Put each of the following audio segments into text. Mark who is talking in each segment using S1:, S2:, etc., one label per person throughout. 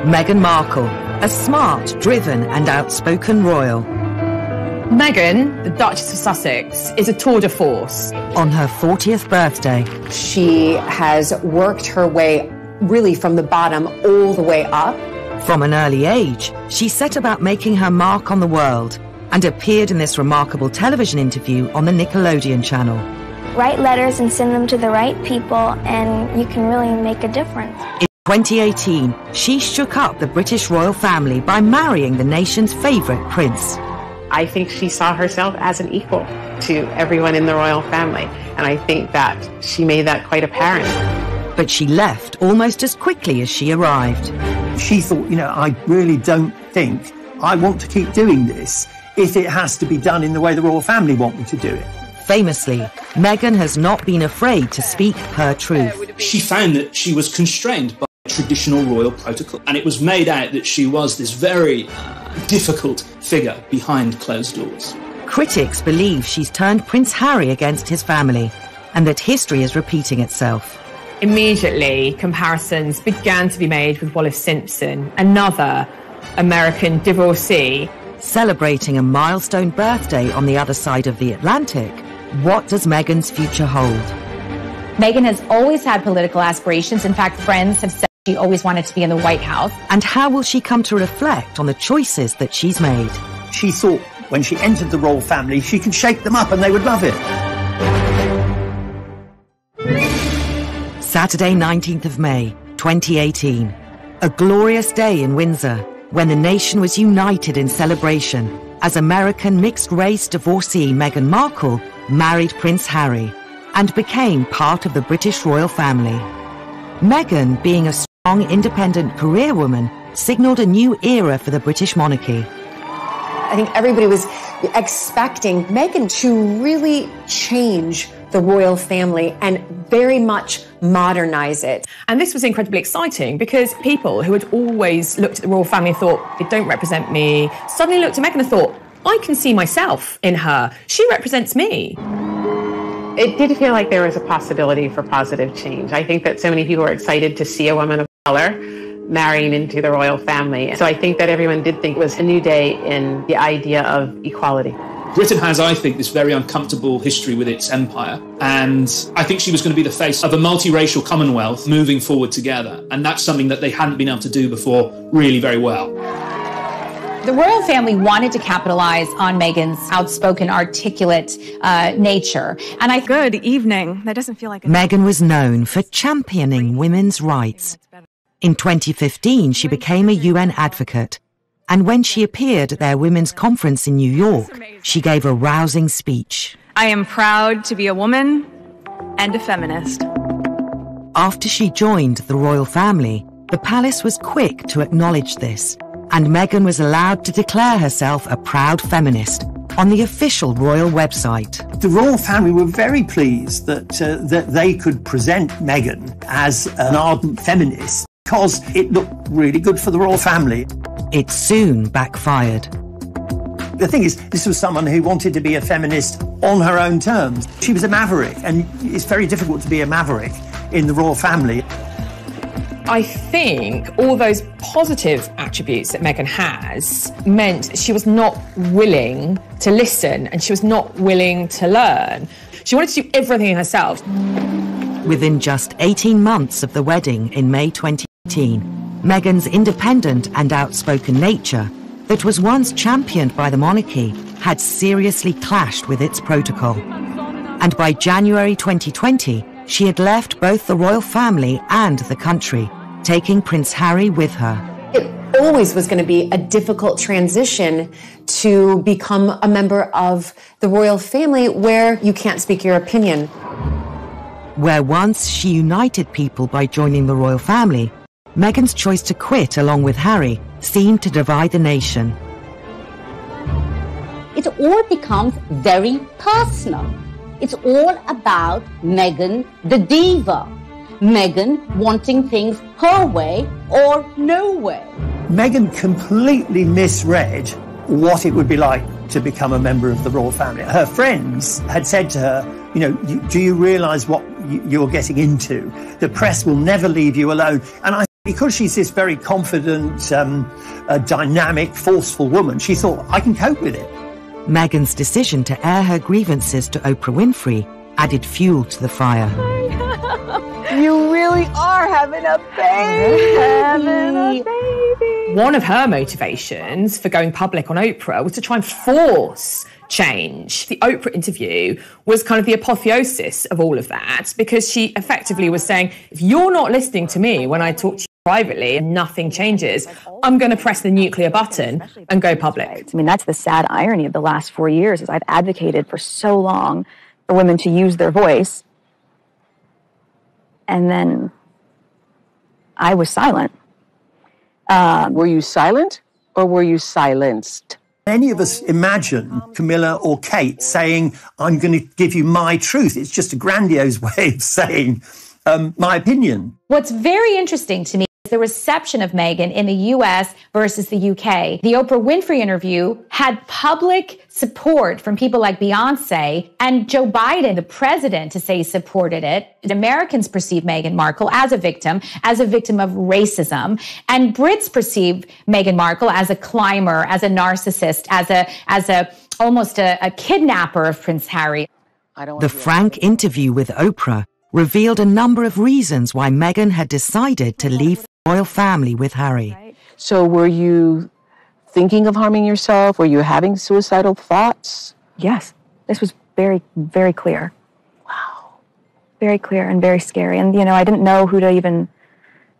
S1: Meghan Markle, a smart, driven and outspoken royal.
S2: Meghan, the Duchess of Sussex, is a tour de force.
S1: On her 40th birthday,
S3: she has worked her way really from the bottom all the way up.
S1: From an early age, she set about making her mark on the world and appeared in this remarkable television interview on the Nickelodeon channel.
S4: Write letters and send them to the right people, and you can really make a difference.
S1: In 2018, she shook up the British royal family by marrying the nation's favourite prince.
S5: I think she saw herself as an equal to everyone in the royal family, and I think that she made that quite apparent.
S1: But she left almost as quickly as she arrived.
S6: She thought, I really don't think I want to keep doing this if it has to be done in the way the royal family want me to do it.
S1: Famously, Meghan has not been afraid to speak her truth.
S7: She found that she was constrained by traditional royal protocol, and it was made out that she was this very difficult figure behind closed doors.
S1: Critics believe she's turned Prince Harry against his family, and that history is repeating itself.
S2: Immediately, comparisons began to be made with Wallis Simpson, another American divorcee.
S1: Celebrating a milestone birthday on the other side of the Atlantic, what does Meghan's future hold?
S8: Meghan has always had political aspirations. In fact, friends have said she always wanted to be in the White House.
S1: And how will she come to reflect on the choices that she's made?
S6: She thought when she entered the royal family, she could shake them up and they would love it.
S1: Saturday, 19th of May, 2018. A glorious day in Windsor, when the nation was united in celebration as American mixed-race divorcee Meghan Markle married Prince Harry and became part of the British royal family. Meghan, being a strong, independent career woman, signalled a new era for the British monarchy.
S3: I think everybody was expecting Meghan to really change the royal family and very much modernize it.
S2: And this was incredibly exciting because people who had always looked at the royal family and thought, they don't represent me, suddenly looked at Meghan and thought, I can see myself in her. She represents me.
S5: It did feel like there was a possibility for positive change. I think that so many people were excited to see a woman of color marrying into the royal family. So I think that everyone did think it was a new day in the idea of equality.
S7: Britain has, I think, this very uncomfortable history with its empire, and I think she was going to be the face of a multiracial Commonwealth moving forward together, and that's something that they hadn't been able to do before really very well.
S8: The royal family wanted to capitalize on Meghan's outspoken, articulate nature. And
S9: Good evening. That doesn't feel like a...
S1: Meghan was known for championing women's rights. In 2015, she became a UN advocate. And when she appeared at their women's conference in New York, she gave a rousing speech.
S9: I am proud to be a woman and a feminist.
S1: After she joined the royal family, the palace was quick to acknowledge this, and Meghan was allowed to declare herself a proud feminist on the official royal website.
S6: The royal family were very pleased that they could present Meghan as an ardent feminist because it looked really good for the royal family.
S1: It soon backfired.
S6: The thing is, this was someone who wanted to be a feminist on her own terms. She was a maverick, and it's very difficult to be a maverick in the royal family.
S2: I think all those positive attributes that Meghan has meant she was not willing to listen and she was not willing to learn. She wanted to do everything herself.
S1: Within just 18 months of the wedding in May 2018, Meghan's independent and outspoken nature, that was once championed by the monarchy, had seriously clashed with its protocol. And by January 2020, she had left both the royal family and the country, taking Prince Harry with her.
S3: It always was going to be a difficult transition to become a member of the royal family where you can't speak your opinion.
S1: Where once she united people by joining the royal family, Meghan's choice to quit along with Harry seemed to divide the nation.
S10: It all becomes very personal. It's all about Meghan the diva. Meghan wanting things her way or no way.
S6: Meghan completely misread what it would be like to become a member of the royal family. Her friends had said to her, do you realise what you're getting into? The press will never leave you alone. And I Because she's this very confident, dynamic, forceful woman, she thought, I can cope with it.
S1: Meghan's decision to air her grievances to Oprah Winfrey added fuel to the fire.
S9: You really are having a baby.
S2: One of her motivations for going public on Oprah was to try and force change. The Oprah interview was kind of the apotheosis of all of that, because she effectively was saying, if you're not listening to me when I talk to you privately and nothing changes, I'm going to press the nuclear button and go public.
S11: I mean, that's the sad irony of the last 4 years, is I've advocated for so long for women to use their voice, and then I was silent.
S12: Were you silent or were you silenced?
S6: Any of us imagine Camilla or Kate saying, I'm going to give you my truth. It's just a grandiose way of saying my opinion.
S8: What's very interesting to me is the reception of Meghan in the US versus the UK. The Oprah Winfrey interview had public support from people like Beyonce, and Joe Biden, the president, to say he supported it. Americans perceive Meghan Markle as a victim of racism, and Brits perceive Meghan Markle as a climber, as a narcissist, as almost a kidnapper of Prince Harry.
S1: The frank interview with Oprah revealed a number of reasons why Meghan had decided to leave the royal family with Harry.
S12: So were you thinking of harming yourself? Were you having suicidal thoughts?
S11: Yes, this was very, very clear.
S12: Wow.
S11: Very clear and very scary. And, I didn't know who to even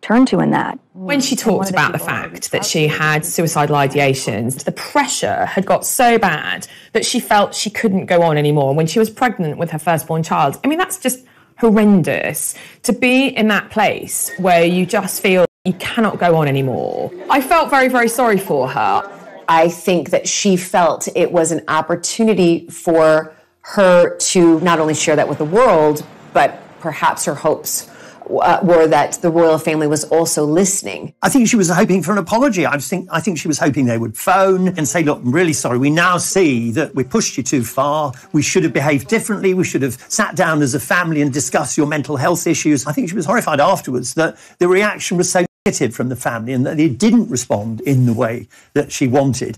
S11: turn to in that.
S2: When she talked about the fact that she had suicidal ideations, the pressure had got so bad that she felt she couldn't go on anymore. When she was pregnant with her firstborn child, I mean, that's just horrendous, to be in that place where you just feel you cannot go on anymore. I felt very, very sorry for her.
S3: I think that she felt it was an opportunity for her to not only share that with the world, but perhaps her hopes were that the royal family was also listening.
S6: I think she was hoping for an apology. I think she was hoping they would phone and say, look, I'm really sorry. We now see that we pushed you too far. We should have behaved differently. We should have sat down as a family and discussed your mental health issues. I think she was horrified afterwards that the reaction was so negative from the family and that they didn't respond in the way that she wanted.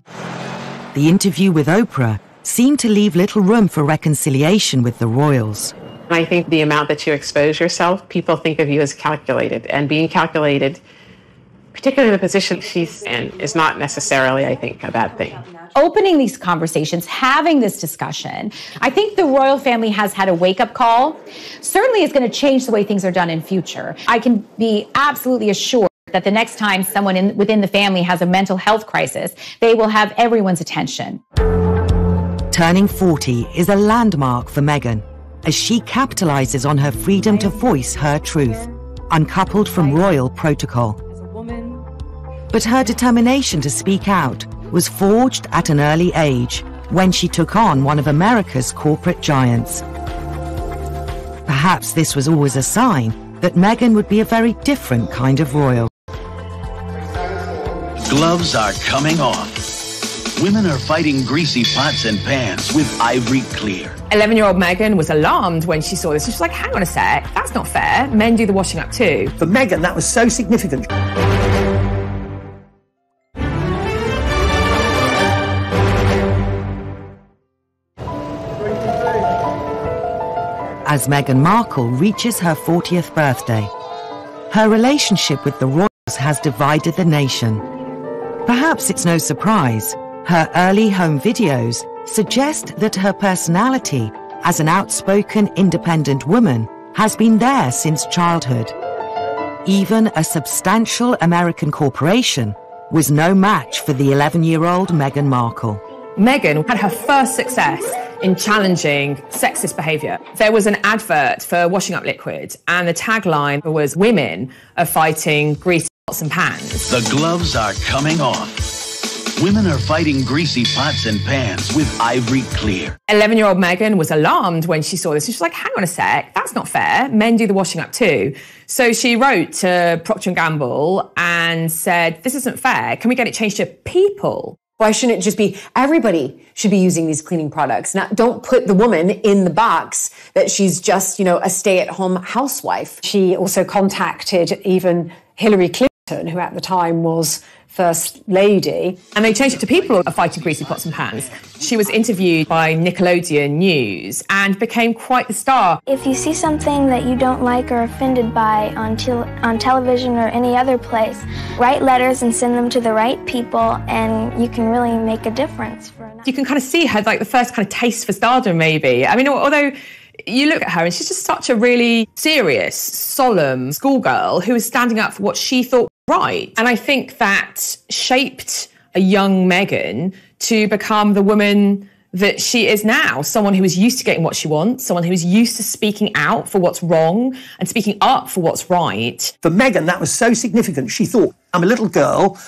S1: The interview with Oprah seemed to leave little room for reconciliation with the royals.
S5: I think the amount that you expose yourself, people think of you as calculated. And being calculated, particularly the position she's in, is not necessarily, I think, a bad thing.
S8: Opening these conversations, having this discussion, I think the royal family has had a wake-up call. Certainly it's going to change the way things are done in future. I can be absolutely assured that the next time someone within the family has a mental health crisis, they will have everyone's attention.
S1: Turning 40 is a landmark for Meghan, as she capitalizes on her freedom to voice her truth, uncoupled from royal protocol. But her determination to speak out was forged at an early age, when she took on one of America's corporate giants. Perhaps this was always a sign that Meghan would be a very different kind of royal.
S13: Gloves are coming off. Women are fighting greasy pots and pans with Ivory Clear.
S2: 11-year-old Meghan was alarmed when she saw this. She was like, hang on a sec, that's not fair. Men do the washing up too.
S6: For Meghan, that was so significant.
S1: As Meghan Markle reaches her 40th birthday, her relationship with the royals has divided the nation. Perhaps it's no surprise. Her early home videos suggest that her personality as an outspoken, independent woman has been there since childhood. Even a substantial American corporation was no match for the 11-year-old Meghan Markle.
S2: Meghan had her first success in challenging sexist behaviour. There was an advert for washing up liquid, and the tagline was, "Women are fighting greasy pots and pans."
S13: The gloves are coming off. Women are fighting greasy pots and pans with Ivory Clear.
S2: 11-year-old Meghan was alarmed when she saw this. She was like, hang on a sec, that's not fair. Men do the washing up too. So she wrote to Procter & Gamble and said, this isn't fair. Can we get it changed to people?
S3: Why shouldn't it just be everybody should be using these cleaning products? Don't put the woman in the box that she's just, a stay-at-home housewife.
S14: She also contacted even Hillary Clinton
S3: who at the time was First Lady.
S2: And they changed it to people are fighting greasy pots and pans. She was interviewed by Nickelodeon News and became quite the star.
S4: If you see something that you don't like or offended by on television or any other place, write letters and send them to the right people, and you can really make a difference.
S2: You can kind of see her, like the first kind of taste for stardom, maybe. I mean, although you look at her and she's just such a really serious, solemn schoolgirl who was standing up for what she thought was right. And I think that shaped a young Meghan to become the woman that she is now, someone who is used to getting what she wants, someone who is used to speaking out for what's wrong and speaking up for what's right.
S6: For Meghan, that was so significant. She thought, I'm a little girl,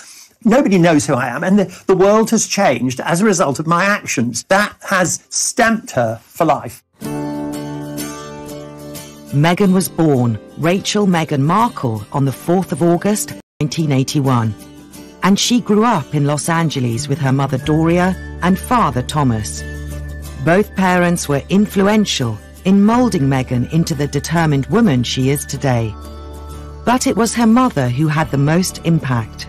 S6: nobody knows who I am, and the world has changed as a result of my actions. That has stamped her for life.
S1: Meghan was born Rachel Meghan Markle on the 4th of August, 1981. And she grew up in Los Angeles with her mother Doria and father Thomas. Both parents were influential in moulding Meghan into the determined woman she is today. But it was her mother who had the most impact.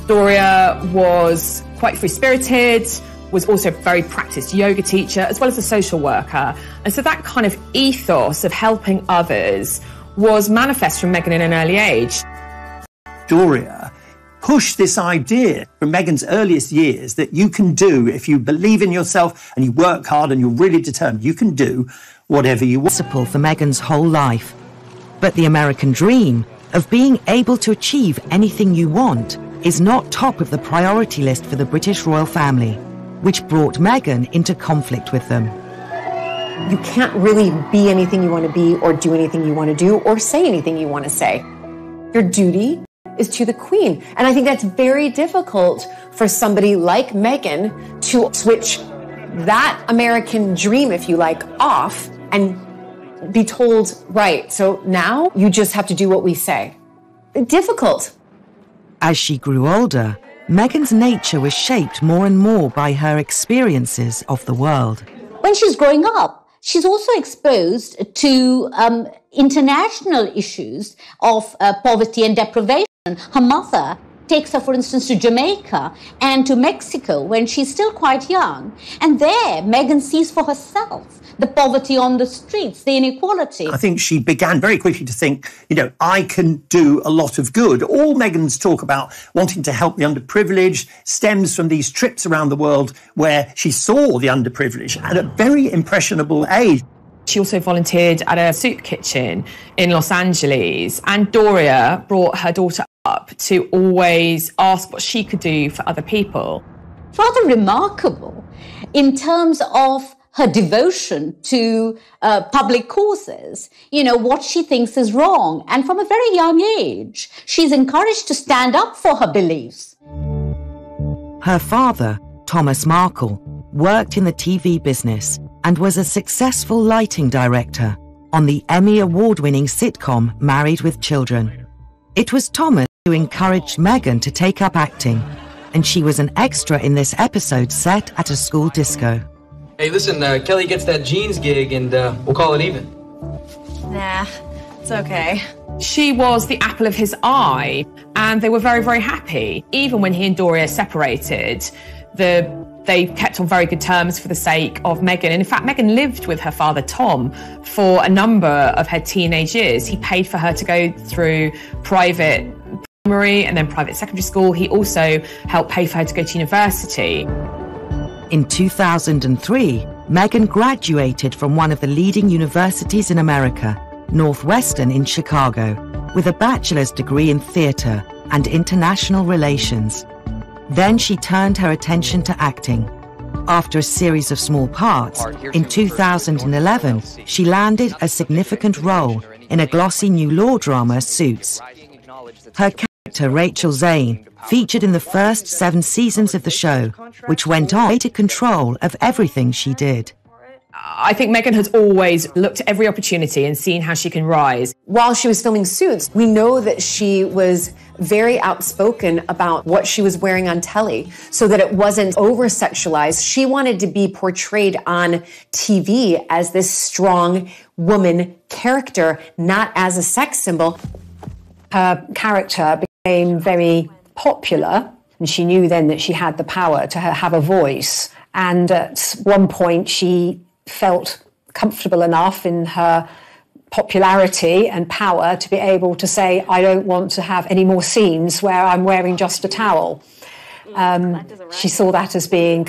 S2: Doria was quite free-spirited, was also a very practiced yoga teacher, as well as a social worker. And so that kind of ethos of helping others was manifest from Meghan in an early age.
S6: Doria pushed this idea from Meghan's earliest years that you can do, if you believe in yourself and you work hard and you're really determined, you can do whatever you want.
S1: Principle for Meghan's whole life. But the American dream of being able to achieve anything you want is not top of the priority list for the British royal family, which brought Meghan into conflict with them.
S3: You can't really be anything you want to be or do anything you want to do or say anything you want to say. Your duty is to the Queen. And I think that's very difficult for somebody like Meghan to switch that American dream, if you like, off and be told, right, so now you just have to do what we say. Difficult.
S1: As she grew older, Meghan's nature was shaped more and more by her experiences of the world.
S10: When she's growing up, she's also exposed to international issues of poverty and deprivation. Her mother takes her, for instance, to Jamaica and to Mexico when she's still quite young. And there, Meghan sees for herself the poverty on the streets, the inequality.
S6: I think she began very quickly to think, I can do a lot of good. All Meghan's talk about wanting to help the underprivileged stems from these trips around the world where she saw the underprivileged at a very impressionable age.
S2: She also volunteered at a soup kitchen in Los Angeles, and Doria brought her daughter up to always ask what she could do for other people.
S10: It's rather remarkable in terms of her devotion to public causes, what she thinks is wrong. And from a very young age, she's encouraged to stand up for her beliefs.
S1: Her father, Thomas Markle, worked in the TV business and was a successful lighting director on the Emmy Award-winning sitcom Married with Children. It was Thomas who encouraged Meghan to take up acting, and she was an extra in this episode set at a school disco.
S14: Hey, listen, Kelly gets that jeans gig and we'll call it even.
S9: Nah, it's okay.
S2: She was the apple of his eye, and they were very, very happy. Even when he and Doria separated, they kept on very good terms for the sake of Meghan. And in fact, Meghan lived with her father, Tom, for a number of her teenage years. He paid for her to go through private primary and then private secondary school. He also helped pay for her to go to university.
S1: In 2003, Meghan graduated from one of the leading universities in America, Northwestern in Chicago, with a bachelor's degree in theatre and international relations. Then she turned her attention to acting. After a series of small parts, in 2011, she landed a significant role in a glossy new law drama, Suits. Her character, Rachel Zane, featured in the first 7 seasons of the show, which went on to take control of everything she did.
S2: I think Meghan has always looked at every opportunity and seen how she can rise.
S3: While she was filming Suits, we know that she was very outspoken about what she was wearing on telly so that it wasn't over-sexualized. She wanted to be portrayed on TV as this strong woman character, not as a sex symbol.
S15: Her character became very popular, and she knew then that she had the power to have a voice. And at one point, she felt comfortable enough in her popularity and power to be able to say, I don't want to have any more scenes where I'm wearing just a towel. She saw that as being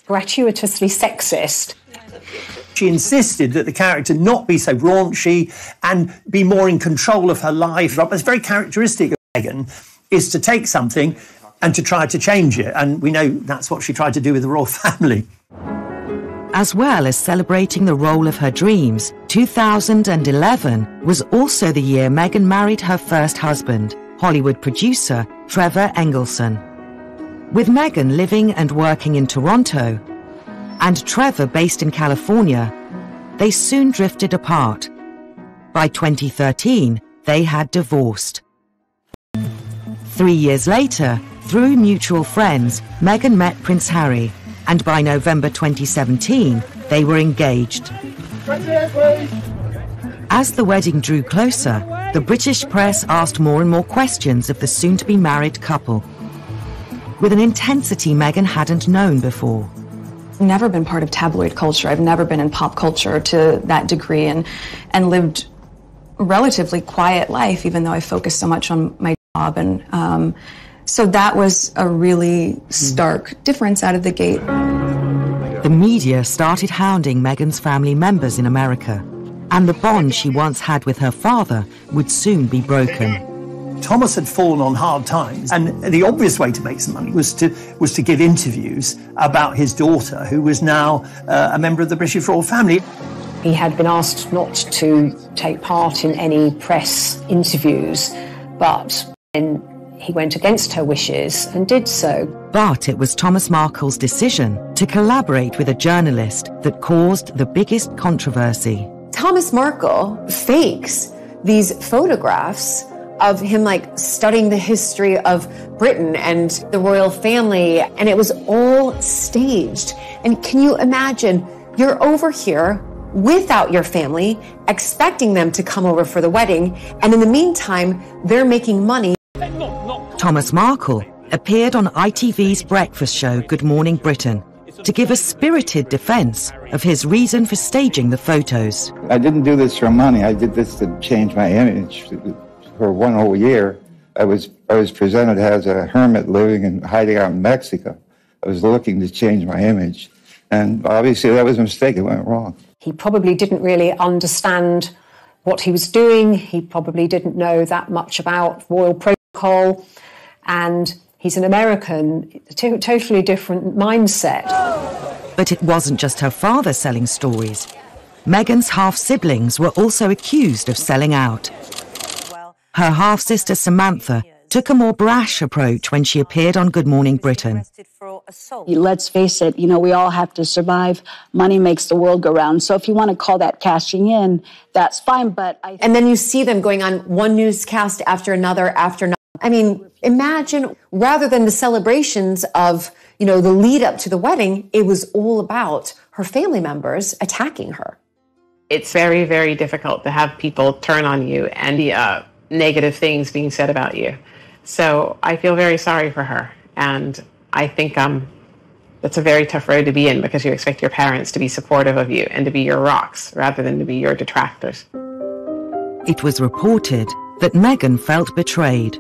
S15: gratuitously sexist.
S6: She insisted that the character not be so raunchy and be more in control of her life. What's very characteristic of Meghan is to take something and to try to change it. And we know that's what she tried to do with the royal family.
S1: As well as celebrating the role of her dreams, 2011 was also the year Meghan married her first husband, Hollywood producer Trevor Engelson. With Meghan living and working in Toronto, and Trevor based in California, they soon drifted apart. By 2013, they had divorced. 3 years later, through mutual friends, Meghan met Prince Harry, and by November 2017, they were engaged. As the wedding drew closer, the British press asked more and more questions of the soon-to-be married couple, with an intensity Meghan hadn't known before.
S9: I've never been part of tabloid culture. I've never been in pop culture to that degree and lived a relatively quiet life, even though I focused so much on my job. And so that was a really stark difference out of the gate.
S1: The media started hounding Meghan's family members in America, and the bond she once had with her father would soon be broken.
S6: Thomas had fallen on hard times, and the obvious way to make some money was to give interviews about his daughter, who was now a member of the British royal family.
S15: He had been asked not to take part in any press interviews, but then he went against her wishes and did so.
S1: But it was Thomas Markle's decision to collaborate with a journalist that caused the biggest controversy.
S3: Thomas Markle fakes these photographs of him studying the history of Britain and the royal family, and it was all staged. And can you imagine, you're over here without your family, expecting them to come over for the wedding, and in the meantime, they're making money.
S1: Thomas Markle appeared on ITV's breakfast show Good Morning Britain to give a spirited defence of his reason for staging the photos.
S16: I didn't do this for money. I did this to change my image. For 1 whole year, I was presented as a hermit living and hiding out in Mexico. I was looking to change my image. And obviously that was a mistake. It went wrong.
S15: He probably didn't really understand what he was doing. He probably didn't know that much about royal protocol. And he's an American, totally different mindset.
S1: But it wasn't just her father selling stories. Meghan's half-siblings were also accused of selling out. Her half-sister Samantha took a more brash approach when she appeared on Good Morning Britain.
S17: Let's face it, we all have to survive. Money makes the world go round. So if you want to call that cashing in, that's fine.
S3: And then you see them going on one newscast after another. I mean, imagine, rather than the celebrations of, the lead up to the wedding, it was all about her family members attacking her.
S5: It's very, very difficult to have people turn on you and negative things being said about you. So I feel very sorry for her. And I think that's a very tough road to be in, because you expect your parents to be supportive of you and to be your rocks rather than to be your detractors.
S1: It was reported that Meghan felt betrayed.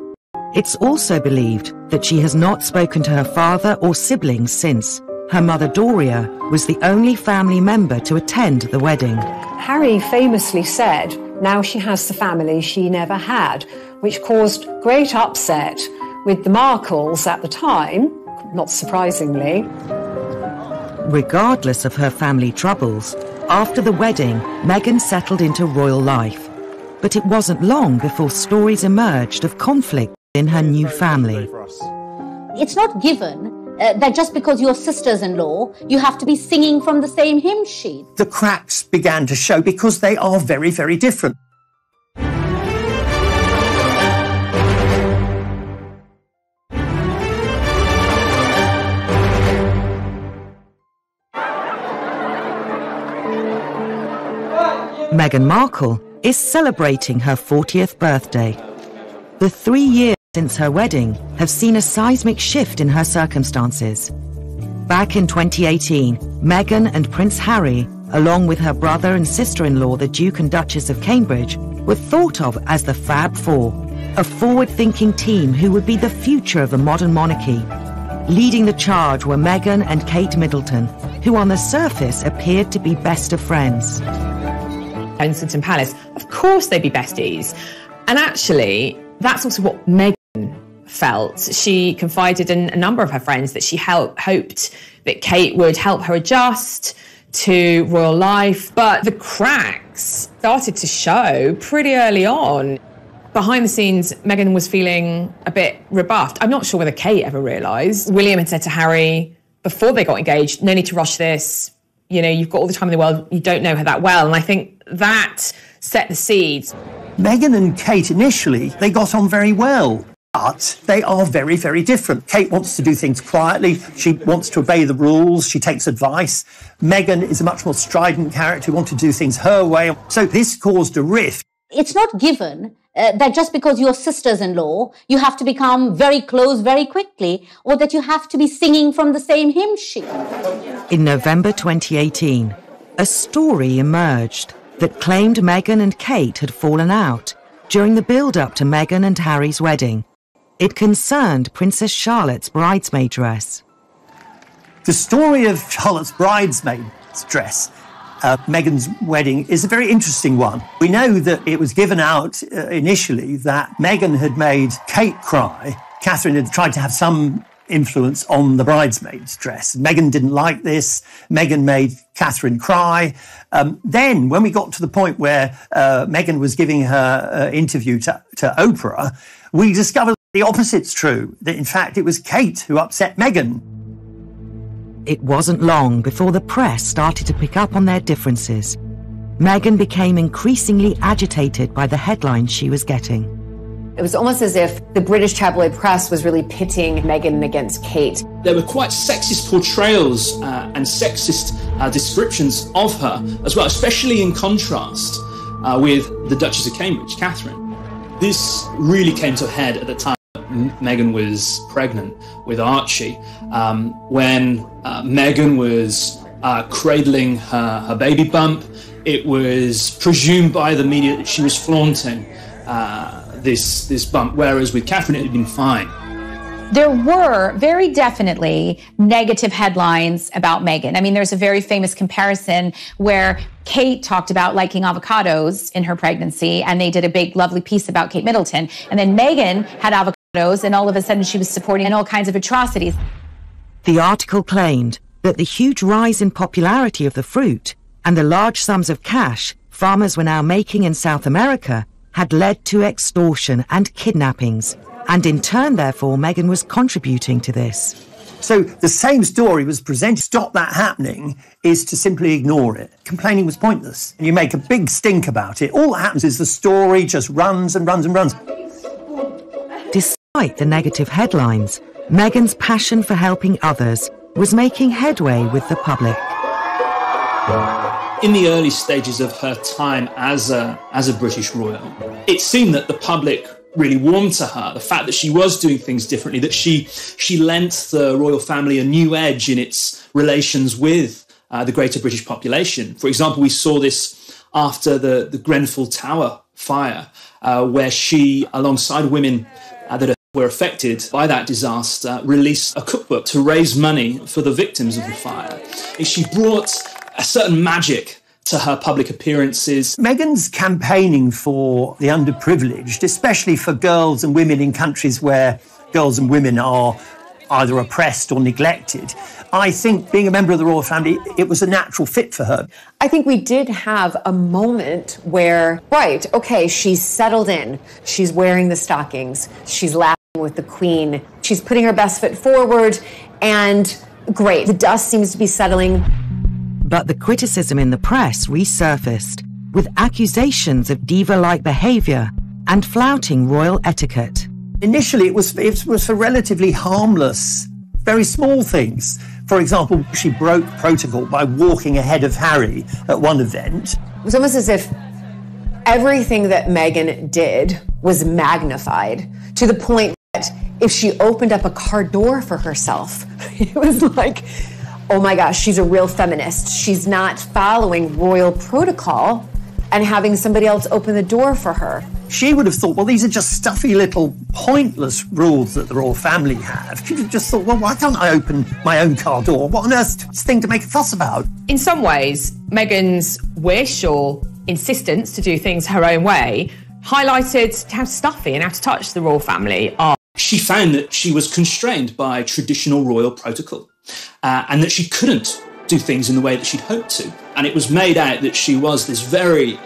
S1: It's also believed that she has not spoken to her father or siblings since. Her mother Doria was the only family member to attend the wedding.
S15: Harry famously said, now she has the family she never had, which caused great upset with the Markles at the time, not surprisingly.
S1: Regardless of her family troubles, after the wedding, Meghan settled into royal life. But it wasn't long before stories emerged of conflict in her new family.
S10: It's not given that just because you're sisters-in-law, you have to be singing from the same hymn sheet.
S6: The cracks began to show because they are very, very different.
S1: Meghan Markle is celebrating her 40th birthday. The 3 years since her wedding have seen a seismic shift in her circumstances. Back in 2018, Meghan and Prince Harry, along with her brother and sister-in-law, the Duke and Duchess of Cambridge, were thought of as the Fab Four, a forward-thinking team who would be the future of the modern monarchy. Leading the charge were Meghan and Kate Middleton, who on the surface appeared to be best of friends.
S2: Kensington Palace, of course they'd be besties. And actually, that's also what Meghan felt. She confided in a number of her friends that she hoped that Kate would help her adjust to royal life, but the cracks started to show pretty early on. Behind the scenes, Meghan was feeling a bit rebuffed. I'm not sure whether Kate ever realised. William had said to Harry before they got engaged, no need to rush this. You know, you've got all the time in the world. You don't know her that well. And I think that set the seeds.
S6: Meghan and Kate initially, they got on very well. But they are very, very different. Kate wants to do things quietly. She wants to obey the rules. She takes advice. Meghan is a much more strident character who wants to do things her way. So this caused a rift.
S10: It's not given that just because you're sisters-in-law, you have to become very close very quickly, or that you have to be singing from the same hymn sheet.
S1: In November 2018, a story emerged that claimed Meghan and Kate had fallen out during the build-up to Meghan and Harry's wedding. It concerned Princess Charlotte's bridesmaid dress.
S6: The story of Charlotte's bridesmaid dress, Meghan's wedding, is a very interesting one. We know that it was given out initially that Meghan had made Kate cry. Catherine had tried to have some influence on the bridesmaid's dress. Meghan didn't like this. Meghan made Catherine cry. Then, when we got to the point where Meghan was giving her interview to Oprah, we discovered the opposite's true, that in fact it was Kate who upset Meghan.
S1: It wasn't long before the press started to pick up on their differences. Meghan became increasingly agitated by the headlines she was getting.
S3: It was almost as if the British tabloid press was really pitting Meghan against Kate.
S7: There were quite sexist portrayals and sexist descriptions of her as well, especially in contrast with the Duchess of Cambridge, Catherine. This really came to a head at the time Meghan was pregnant with Archie, when Meghan was cradling her baby bump. It was presumed by the media that she was flaunting this bump, whereas with Catherine it had been fine.
S8: There were very definitely negative headlines about Meghan. I mean, there's a very famous comparison where Kate talked about liking avocados in her pregnancy, and they did a big, lovely piece about Kate Middleton. And then Meghan had avocados, and all of a sudden she was supporting all kinds of atrocities.
S1: The article claimed that the huge rise in popularity of the fruit and the large sums of cash farmers were now making in South America had led to extortion and kidnappings. And in turn, therefore, Meghan was contributing to this.
S6: So the same story was presented. Stop that happening is to simply ignore it. Complaining was pointless. You make a big stink about it. All that happens is the story just runs and runs and runs.
S1: Despite the negative headlines, Meghan's passion for helping others was making headway with the public.
S7: In the early stages of her time as a British royal, it seemed that the public really warmed to her. The fact that she was doing things differently, that she lent the royal family a new edge in its relations with the greater British population. For example, we saw this after the Grenfell Tower fire, where she, alongside women that were affected by that disaster, released a cookbook to raise money for the victims of the fire. She brought a certain magic to her public appearances.
S6: Meghan's campaigning for the underprivileged, especially for girls and women in countries where girls and women are either oppressed or neglected, I think being a member of the royal family, it was a natural fit for her.
S3: I think we did have a moment where, right, okay, she's settled in. She's wearing the stockings. She's laughing with the Queen. She's putting her best foot forward, and great. The dust seems to be settling.
S1: But the criticism in the press resurfaced, with accusations of diva-like behaviour and flouting royal etiquette.
S6: Initially, it was for relatively harmless, very small things. For example, she broke protocol by walking ahead of Harry at one event.
S3: It was almost as if everything that Meghan did was magnified to the point that if she opened up a car door for herself, it was like, oh my gosh, she's a real feminist. She's not following royal protocol and having somebody else open the door for her.
S6: She would have thought, well, these are just stuffy little pointless rules that the royal family have. She'd have just thought, well, why can't I open my own car door? What on earth is this thing to make a fuss about?
S2: In some ways, Meghan's wish or insistence to do things her own way highlighted how stuffy and out of touch the royal family are.
S7: She found that she was constrained by traditional royal protocol and that she couldn't do things in the way that she'd hoped to. And it was made out that she was this very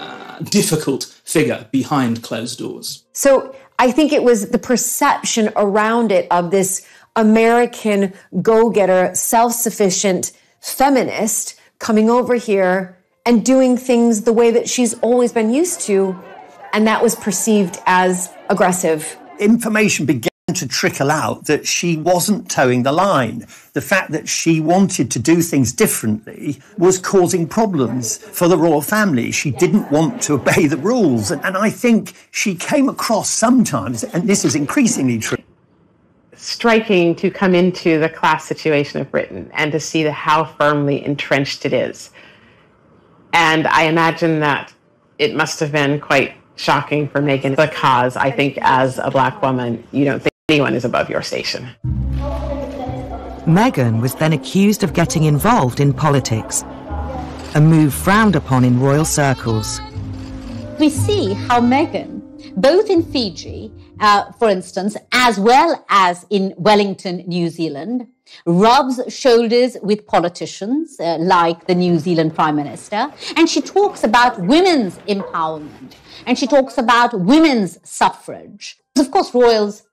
S7: difficult figure behind closed doors.
S3: So I think it was the perception around it of this American go-getter, self-sufficient feminist coming over here and doing things the way that she's always been used to. And that was perceived as aggressive.
S6: Information began to trickle out that she wasn't towing the line. The fact that she wanted to do things differently was causing problems for the royal family. She didn't want to obey the rules. And I think she came across sometimes, and this is increasingly true,
S5: striking to come into the class situation of Britain and to see how firmly entrenched it is. And I imagine that it must have been quite shocking for Meghan because I think as a black woman, you don't think anyone is above your station.
S1: Meghan was then accused of getting involved in politics, a move frowned upon in royal circles.
S10: We see how Meghan, both in Fiji, for instance, as well as in Wellington, New Zealand, rubs shoulders with politicians like the New Zealand Prime Minister, and she talks about women's empowerment, and she talks about women's suffrage. Of course, royals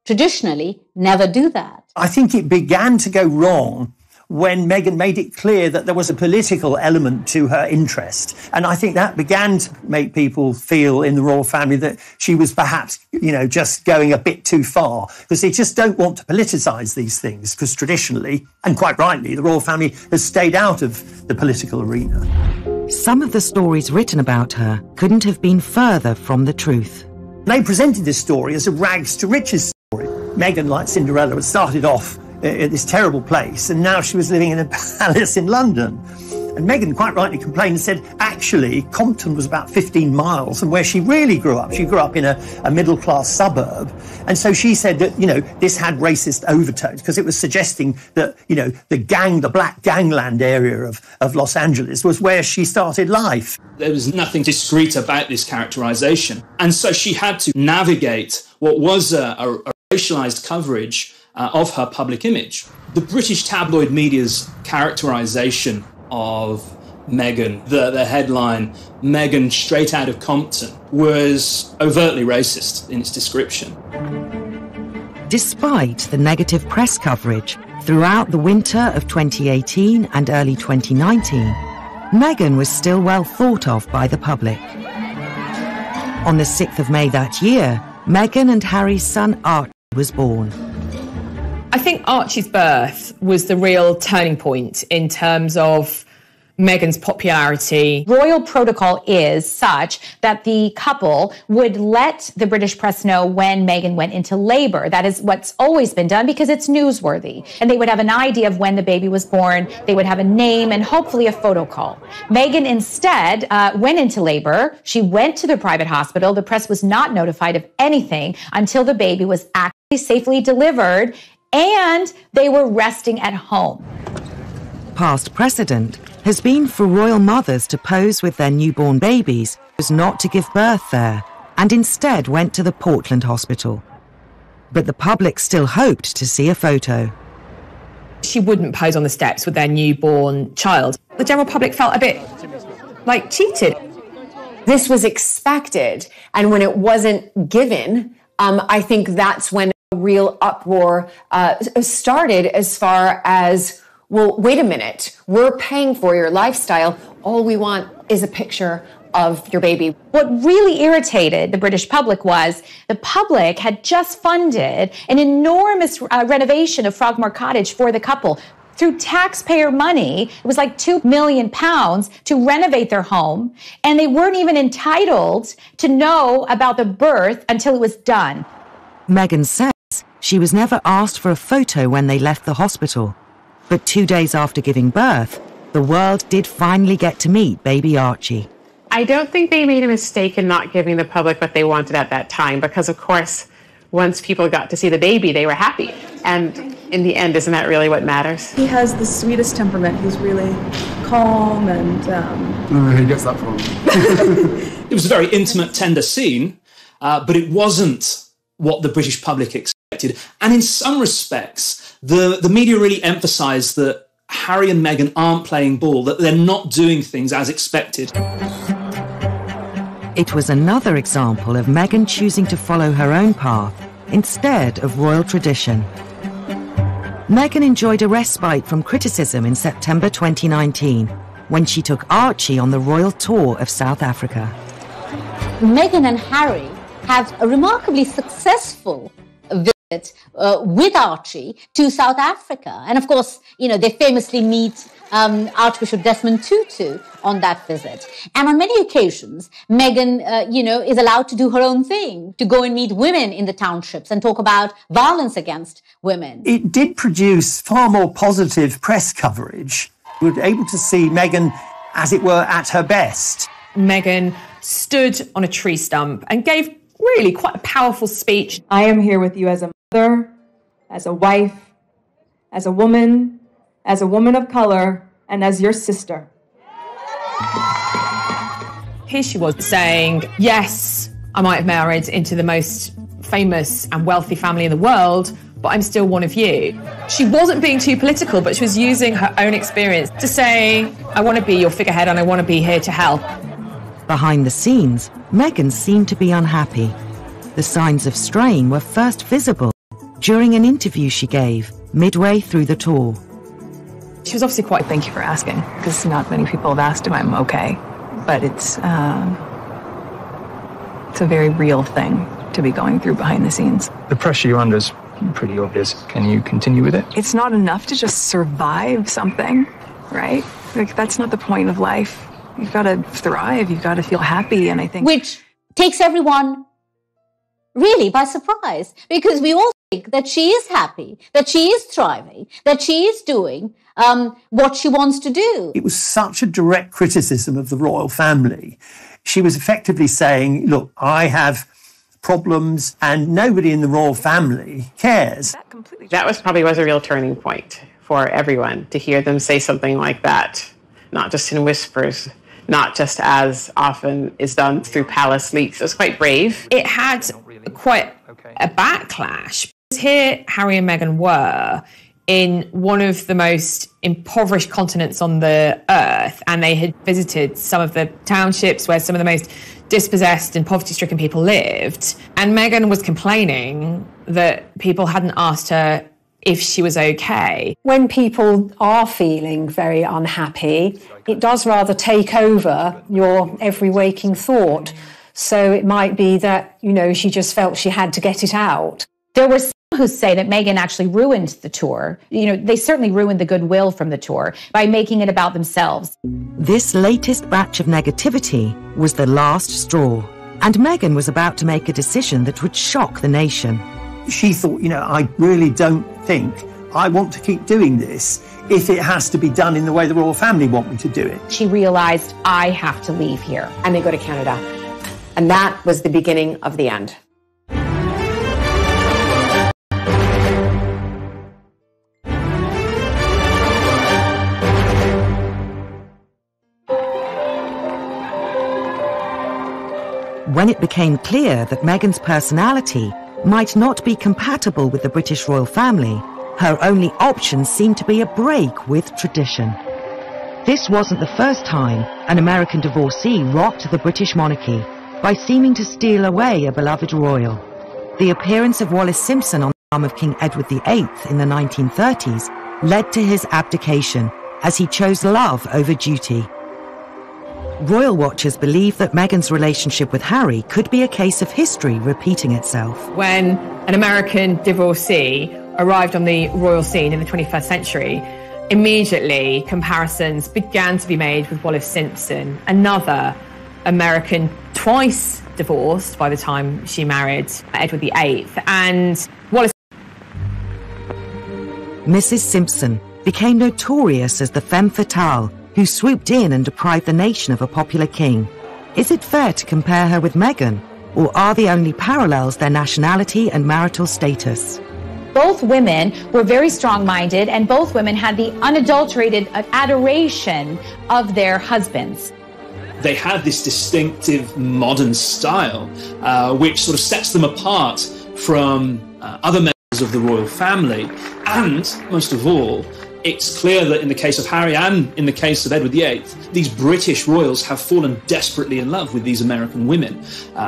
S10: traditionally never do that.
S6: I think it began to go wrong when Meghan made it clear that there was a political element to her interest. And I think that began to make people feel in the royal family that she was perhaps, just going a bit too far, because they just don't want to politicise these things, because traditionally, and quite rightly, the royal family has stayed out of the political arena.
S1: Some of the stories written about her couldn't have been further from the truth.
S6: They presented this story as a rags to riches story. Meghan, like Cinderella, had started off at this terrible place, and now she was living in a palace in London. And Meghan quite rightly complained and said, actually, Compton was about 15 miles from where she really grew up. She grew up in a middle-class suburb. And so she said that, this had racist overtones because it was suggesting that, the black gangland area of Los Angeles was where she started life.
S7: There was nothing discreet about this characterisation. And so she had to navigate what was a racialised coverage of her public image. The British tabloid media's characterisation of Meghan, the headline, Meghan straight out of Compton, was overtly racist in its description.
S1: Despite the negative press coverage throughout the winter of 2018 and early 2019, Meghan was still well thought of by the public. On the 6th of May that year, Meghan and Harry's son Archie was born.
S2: I think Archie's birth was the real turning point in terms of Meghan's popularity.
S8: Royal protocol is such that the couple would let the British press know when Meghan went into labor. That is what's always been done because it's newsworthy. And they would have an idea of when the baby was born. They would have a name and hopefully a photo call. Meghan instead went into labor. She went to the private hospital. The press was not notified of anything until the baby was actually safely delivered and they were resting at home.
S1: Past precedent has been for royal mothers to pose with their newborn babies was not to give birth there and instead went to the Portland hospital. But the public still hoped to see a photo.
S2: She wouldn't pose on the steps with their newborn child. The general public felt a bit like cheated.
S3: This was expected, and when it wasn't given, I think that's when a real uproar started as far as, well, wait a minute, we're paying for your lifestyle. All we want is a picture of your baby.
S8: What really irritated the British public was the public had just funded an enormous renovation of Frogmore Cottage for the couple. through taxpayer money. It was like £2 million to renovate their home. And they weren't even entitled to know about the birth until it was done.
S1: Meghan says she was never asked for a photo when they left the hospital. But 2 days after giving birth, the world did finally get to meet baby Archie.
S5: I don't think they made a mistake in not giving the public what they wanted at that time, because, of course, once people got to see the baby, they were happy. And in the end, isn't that really what matters?
S9: He has the sweetest temperament. He's really calm and...
S18: He gets that from.
S7: It was a very intimate, tender scene, but it wasn't what the British public expected. And in some respects, the media really emphasised that Harry and Meghan aren't playing ball, that they're not doing things as expected.
S1: It was another example of Meghan choosing to follow her own path instead of royal tradition. Meghan enjoyed a respite from criticism in September 2019 when she took Archie on the royal tour of South Africa.
S10: Meghan and Harry have a remarkably successful visit with Archie to South Africa. And of course, you know, they famously meet Archbishop Desmond Tutu on that visit. And on many occasions, Meghan, is allowed to do her own thing, to go and meet women in the townships and talk about violence against women.
S6: It did produce far more positive press coverage. We were able to see Meghan, as it were, at her best.
S2: Meghan stood on a tree stump and gave really quite a powerful speech.
S9: I am here with you as a mother, as a wife, as a woman of color, and as your sister.
S2: Here she was saying, yes, I might have married into the most famous and wealthy family in the world, but I'm still one of you. She wasn't being too political, but she was using her own experience to say, I want to be your figurehead and I want to be here to help.
S1: Behind the scenes, Meghan seemed to be unhappy. The signs of strain were first visible during an interview she gave midway through the tour.
S2: She was obviously quite...
S9: Thank you for asking, because not many people have asked if I'm okay. But it's a very real thing to be going through behind the scenes.
S18: The pressure you're under is pretty obvious. Can you continue with it?
S9: It's not enough to just survive something, right? Like, that's not the point of life. You've got to thrive. You've got to feel happy. And I think...
S10: Which takes everyone really by surprise, because we all think that she is happy, that she is thriving, that she is doing what she wants to do.
S6: It was such a direct criticism of the royal family. She was effectively saying, look, I have problems and nobody in the royal family cares.
S5: That was a real turning point for everyone, to hear them say something like that, not just in whispers, not just as often is done through palace leaks. It was quite brave.
S2: It had quite a backlash. Here, Harry and Meghan were in one of the most impoverished continents on the earth, and they had visited some of the townships where some of the most dispossessed and poverty-stricken people lived. And Meghan was complaining that people hadn't asked her if she was okay. When people are feeling very unhappy, it does rather take over your every waking thought. So it might be that, she just felt she had to get it out.
S8: There were some who say that Meghan actually ruined the tour. They certainly ruined the goodwill from the tour by making it about themselves.
S1: This latest batch of negativity was the last straw, and Meghan was about to make a decision that would shock the nation.
S6: She thought, I really don't think I want to keep doing this if it has to be done in the way the royal family want me to do it.
S8: She realized, I have to leave here.
S3: And they go to Canada. And that was the beginning of the end.
S1: When it became clear that Meghan's personality might not be compatible with the British royal family, her only option seemed to be a break with tradition. This wasn't the first time an American divorcee rocked the British monarchy by seeming to steal away a beloved royal. The appearance of Wallis Simpson on the arm of King Edward VIII in the 1930s led to his abdication, as he chose love over duty. Royal watchers believe that Meghan's relationship with Harry could be a case of history repeating itself.
S2: When an American divorcee arrived on the royal scene in the 21st century, Immediately, comparisons began to be made with Wallis Simpson, another American, twice divorced by the time she married Edward VIII. And Wallis...
S1: Mrs. Simpson became notorious as the femme fatale who swooped in and deprived the nation of a popular king. Is it fair to compare her with Meghan, or are the only parallels their nationality and marital status?
S8: Both women were very strong-minded, and both women had the unadulterated adoration of their husbands.
S7: They had this distinctive modern style, which sort of sets them apart from other members of the royal family. And, most of all, it's clear that in the case of Harry and in the case of Edward VIII, these British royals have fallen desperately in love with these American women.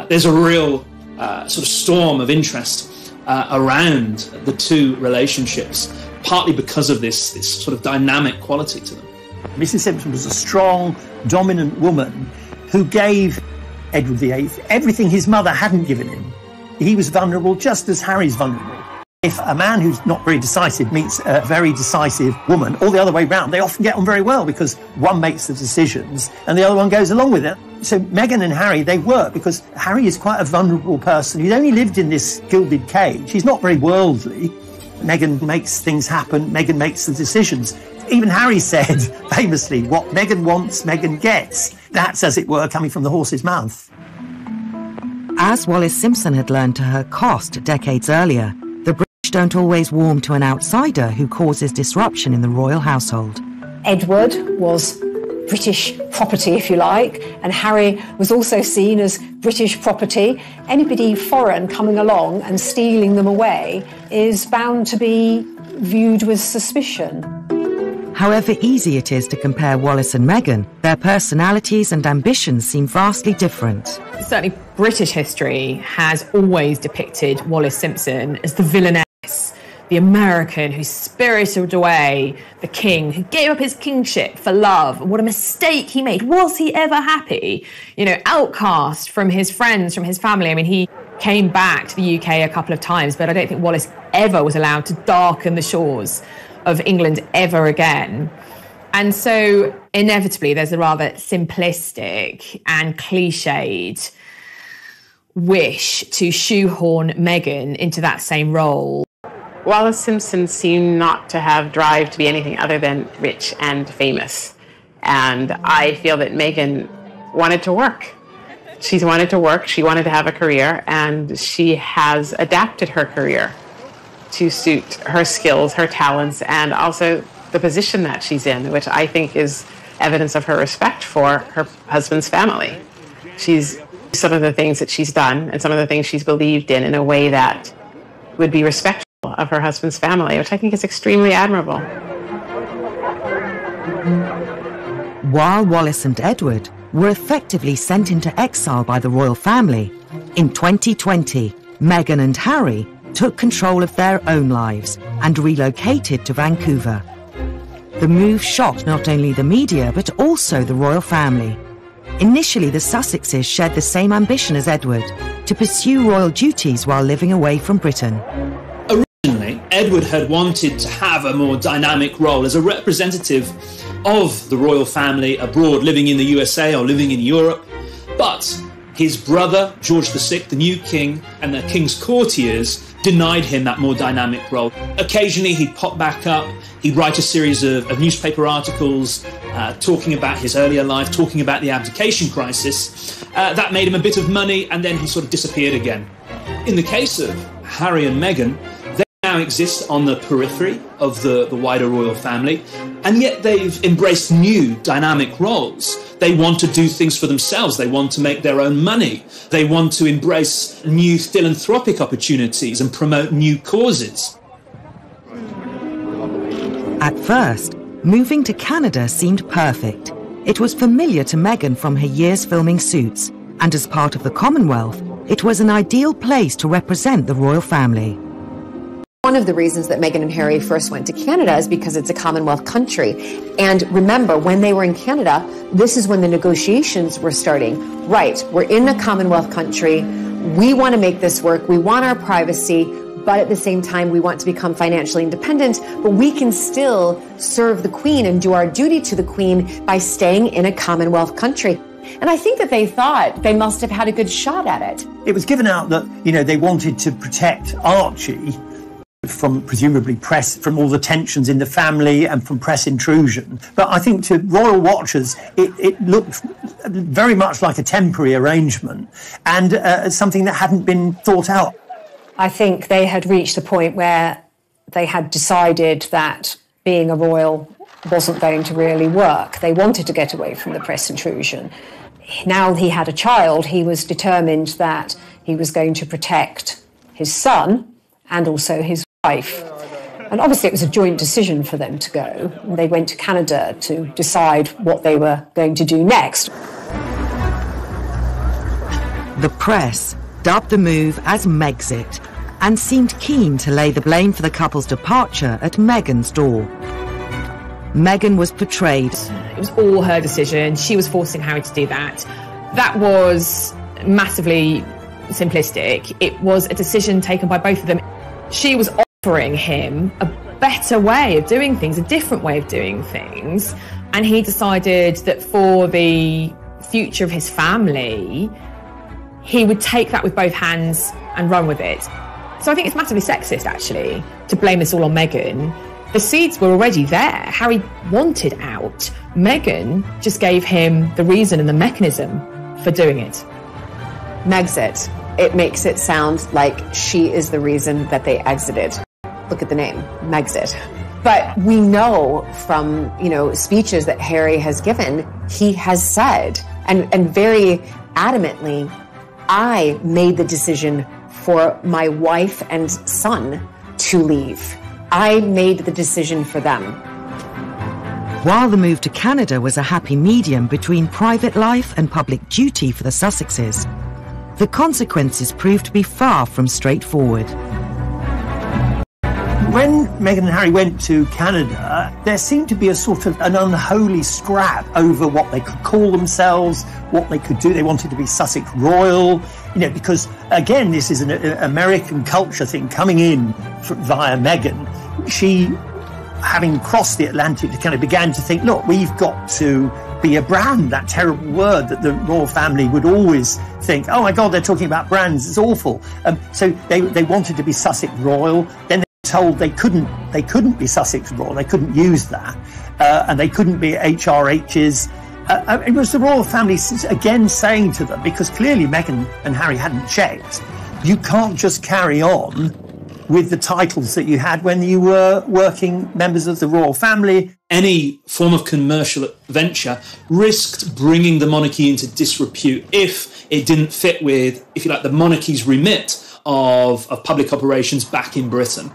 S7: There's a real sort of storm of interest around the two relationships, partly because of this sort of dynamic quality to them.
S6: Mrs. Simpson was a strong, dominant woman who gave Edward VIII everything his mother hadn't given him. He was vulnerable just as Harry's vulnerable. If a man who's not very decisive meets a very decisive woman, or the other way round, they often get on very well because one makes the decisions and the other one goes along with it. So Meghan and Harry, they work because Harry is quite a vulnerable person. He's only lived in this gilded cage. He's not very worldly. Meghan makes things happen. Meghan makes the decisions. Even Harry said, famously, what Meghan wants, Meghan gets. That's, as it were, coming from the horse's mouth.
S1: As Wallis Simpson had learned to her cost decades earlier, the British don't always warm to an outsider who causes disruption in the royal household.
S15: Edward was British property, if you like, and Harry was also seen as British property. Anybody foreign coming along and stealing them away is bound to be viewed with suspicion.
S1: However easy it is to compare Wallis and Meghan, their personalities and ambitions seem vastly different.
S2: Certainly British history has always depicted Wallis Simpson as the villainess, the American who spirited away the king, who gave up his kingship for love. What a mistake he made. Was he ever happy? You know, outcast from his friends, from his family. I mean, he came back to the UK a couple of times, but I don't think Wallis ever was allowed to darken the shores of England ever again. And so inevitably there's a rather simplistic and cliched wish to shoehorn Meghan into that same role.
S5: Wallis Simpson seemed not to have drive to be anything other than rich and famous. And I feel that Meghan wanted to work. She's wanted to work, she wanted to have a career, and she has adapted her career to suit her skills, her talents, and also the position that she's in, which I think is evidence of her respect for her husband's family. She's some of the things that she's done and some of the things she's believed in a way that would be respectful of her husband's family, which I think is extremely admirable.
S1: While Wallis and Edward were effectively sent into exile by the royal family, in 2020, Meghan and Harry took control of their own lives and relocated to Vancouver. The move shocked not only the media but also the royal family. Initially, the Sussexes shared the same ambition as Edward, to pursue royal duties while living away from Britain.
S7: Originally, Edward had wanted to have a more dynamic role as a representative of the royal family abroad, living in the USA or living in Europe, but his brother, George VI, the new king, and the king's courtiers denied him that more dynamic role. Occasionally he'd pop back up, he'd write a series of newspaper articles talking about his earlier life, talking about the abdication crisis. That made him a bit of money, and then he sort of disappeared again. In the case of Harry and Meghan, they now exist on the periphery of the wider royal family, and yet they've embraced new dynamic roles. They want to do things for themselves. They want to make their own money. They want to embrace new philanthropic opportunities and promote new causes.
S1: At first, moving to Canada seemed perfect. It was familiar to Meghan from her years filming Suits, and as part of the Commonwealth, it was an ideal place to represent the royal family.
S3: One of the reasons that Meghan and Harry first went to Canada is because it's a Commonwealth country. And remember, when they were in Canada, this is when the negotiations were starting. Right, we're in a Commonwealth country. We want to make this work. We want our privacy. but at the same time, we want to become financially independent, but we can still serve the Queen and do our duty to the Queen by staying in a Commonwealth country. And I think that they thought they must have had a good shot at it.
S6: It was given out that, they wanted to protect Archie from presumably press, from all the tensions in the family and from press intrusion. But I think to royal watchers, it looked very much like a temporary arrangement and something that hadn't been thought out.
S15: I think they had reached a point where they had decided that being a royal wasn't going to really work. They wanted to get away from the press intrusion. Now he had a child, he was determined that he was going to protect his son and also his wife. And obviously it was a joint decision for them to go. They went to Canada to decide what they were going to do next.
S1: The press dubbed the move as Megxit and seemed keen to lay the blame for the couple's departure at Meghan's door. Meghan was portrayed.
S2: It was all her decision. She was forcing Harry to do that. That was massively simplistic. It was a decision taken by both of them. She was offering him a better way of doing things, a different way of doing things. And he decided that for the future of his family, he would take that with both hands and run with it. So I think it's massively sexist, actually, to blame this all on Meghan. The seeds were already there. Harry wanted out. Meghan just gave him the reason and the mechanism for doing it.
S3: Megxit. It makes it sound like she is the reason that they exited. Look at the name, Megxit. But we know from, speeches that Harry has given, he has said, and very adamantly, I made the decision for my wife and son to leave. I made the decision for them.
S1: While the move to Canada was a happy medium between private life and public duty for the Sussexes, the consequences proved to be far from straightforward.
S6: When Meghan and Harry went to Canada, there seemed to be a sort of an unholy scrap over what they could call themselves, what they could do. They wanted to be Sussex royal, because, again, this is an American culture thing coming in via Meghan. She, having crossed the Atlantic, kind of began to think, look, we've got to be a brand, that terrible word that the royal family would always think, oh my God, they're talking about brands, it's awful. So they wanted to be Sussex royal. Then they were told they couldn't be Sussex royal, they couldn't use that, and they couldn't be HRHs. It was the royal family again saying to them, because clearly Meghan and Harry hadn't checked, you can't just carry on with the titles that you had when you were working members of the royal family.
S7: Any form of commercial venture risked bringing the monarchy into disrepute if it didn't fit with, if you like, the monarchy's remit of public operations back in Britain.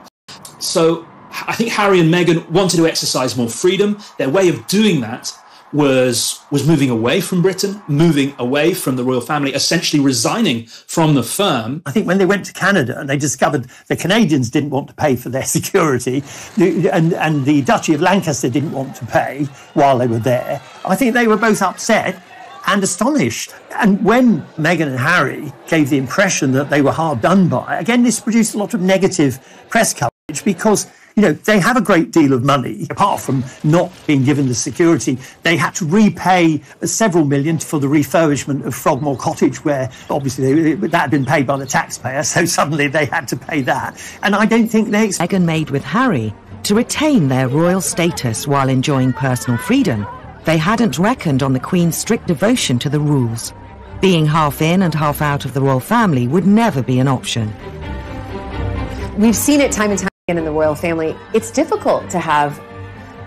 S7: So I think Harry and Meghan wanted to exercise more freedom. Their way of doing that was moving away from Britain, moving away from the royal family, essentially resigning from the firm.
S6: I think when they went to Canada and they discovered the Canadians didn't want to pay for their security and the Duchy of Lancaster didn't want to pay while they were there, I think they were both upset and astonished. And when Meghan and Harry gave the impression that they were hard done by, again, this produced a lot of negative press coverage because they have a great deal of money. Apart from not being given the security, they had to repay several million for the refurbishment of Frogmore Cottage, where obviously that had been paid by the taxpayer, so suddenly they had to pay that. And I don't think
S1: Meghan made with Harry to retain their royal status while enjoying personal freedom. They hadn't reckoned on the Queen's strict devotion to the rules. Being half in and half out of the royal family would never be an option.
S3: We've seen it time and time again in the royal family. It's difficult to have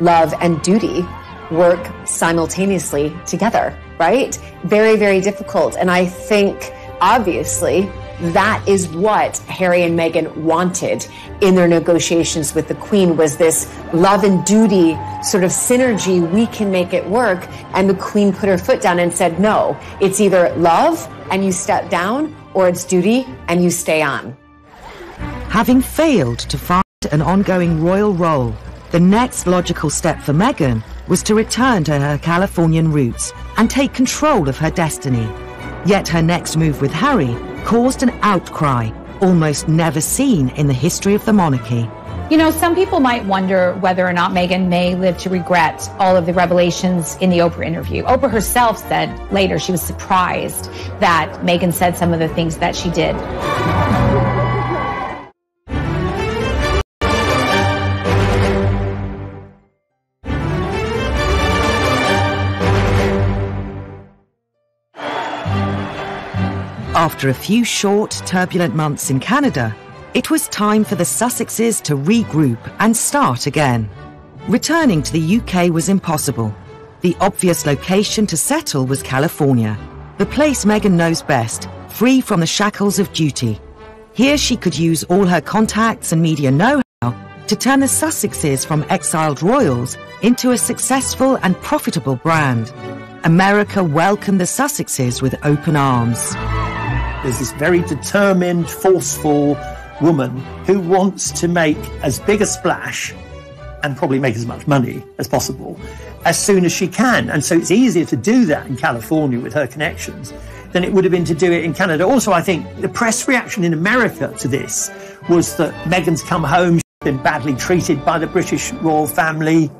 S3: love and duty work simultaneously together, right? Very, very difficult. And I think, obviously, that is what Harry and Meghan wanted in their negotiations with the Queen, was this love and duty sort of synergy. We can make it work. And the Queen put her foot down and said, no, it's either love and you step down, or it's duty and you stay on.
S1: Having failed to find an ongoing royal role, the next logical step for Meghan was to return to her Californian roots and take control of her destiny. Yet her next move with Harry caused an outcry almost never seen in the history of the monarchy.
S8: You know, some people might wonder whether or not Meghan may live to regret all of the revelations in the Oprah interview. Oprah herself said later she was surprised that Meghan said some of the things that she did.
S1: After a few short, turbulent months in Canada, it was time for the Sussexes to regroup and start again. Returning to the UK was impossible. The obvious location to settle was California, the place Meghan knows best, free from the shackles of duty. Here she could use all her contacts and media know-how to turn the Sussexes from exiled royals into a successful and profitable brand. America welcomed the Sussexes with open arms.
S6: There's this very determined, forceful woman who wants to make as big a splash and probably make as much money as possible as soon as she can. And so it's easier to do that in California with her connections than it would have been to do it in Canada. Also, I think the press reaction in America to this was that Meghan's come home, she's been badly treated by the British royal family.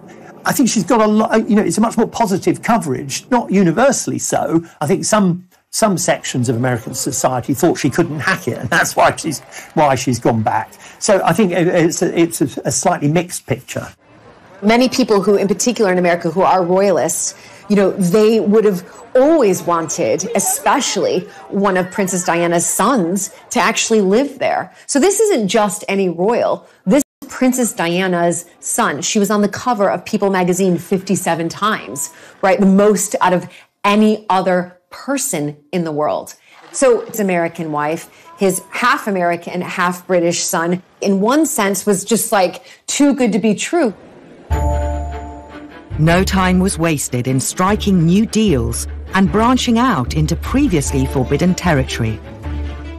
S6: I think she's got a lot, it's a much more positive coverage, not universally so. I think some sections of American society thought she couldn't hack it, and that's why she's gone back. So I think it's a slightly mixed picture.
S3: Many people who, in particular in America, who are royalists, they would have always wanted, especially one of Princess Diana's sons, to actually live there. So this isn't just any royal. This is Princess Diana's son. She was on the cover of People magazine 57 times, right? The most out of any other person in the world. So his American wife, his half American, half British son, in one sense was just like too good to be true.
S1: No time was wasted in striking new deals and branching out into previously forbidden territory.